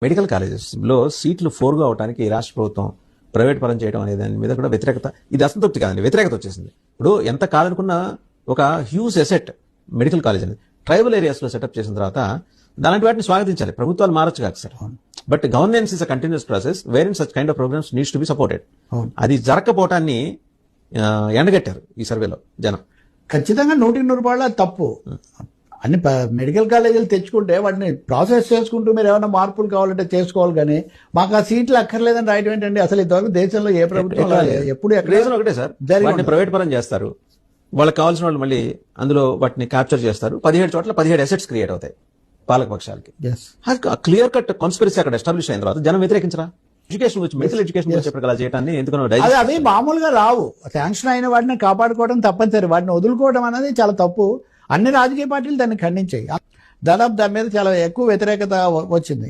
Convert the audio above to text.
Medical కాలేజెస్లో సీట్లు 4గా అవడానికి ఈ రాష్ట్ర ప్రభుత్వం ప్రైవేట్ పరం చేయడం అనే దాని మీద కూడా వ్యతిరేకత, ఇది అసంతృప్తి కాదండి, వ్యతిరేకత వచ్చేసింది. ఇప్పుడు ఎంత కాదనుకున్న ఒక హ్యూజ్ ఎసెట్ మెడికల్ కాలేజ్ అనేది ట్రైబల్ ఏరియాస్లో సెటప్ చేసిన తర్వాత అలాంటి వాటిని స్వాగతించాలి. ప్రభుత్వాలు మారచ్చు కాదు sir, but governance is a continuous process where in such kind of programmes needs to be supported. అది జరగకపోవటాన్ని ఎండగట్టారు ఈ సర్వేలో జనం. ఖచ్చితంగా 100% తప్పు. అన్ని మెడికల్ కాలేజీలు తెచ్చుకుంటే వాటిని ప్రాసెస్ చేసుకుంటూ మీరు ఏమైనా మార్పులు కావాలంటే చేసుకోవాలి, కానీ మాకు ఆ సీట్లు అక్కర్లేదని రాయడం ఏంటండి? అసలు ఇంతవరకు దేశంలో ఏ ప్రభుత్వం ఎప్పుడు రీజన్ ఒకటే సార్, వాటిని ప్రైవేట్ పరం చేస్తారు, వాళ్ళకి కావాల్సిన వాళ్ళు మళ్ళీ అందులో వాటిని క్యాప్చర్ చేస్తారు. 17 చోట్ల 17 అసెట్స్ క్రియేట్ అవుతాయి పాలక పక్షాలకి. క్లియర్ కట్ కాన్స్పిరసీ అక్కడ ఎస్టాబ్లిష్ అయిన తర్వాత జనం వ్యతిరేకించరా? ఎడ్యుకేషన్ గురించి, మెడికల్ ఎడ్యుకేషన్ గురించి అలా చేయడాన్ని ఎందుకనో అవి మామూలుగా రావు. శాంక్షన్ అయిన వాటిని కాపాడుకోవడం తప్పనిసరి, వాటిని వదులుకోవడం అనేది చాలా తప్పు. అన్ని రాజకీయ పార్టీలు దాన్ని ఖండించాయి. దాదాపు దాని మీద చాలా ఎక్కువ వ్యతిరేకత వచ్చింది.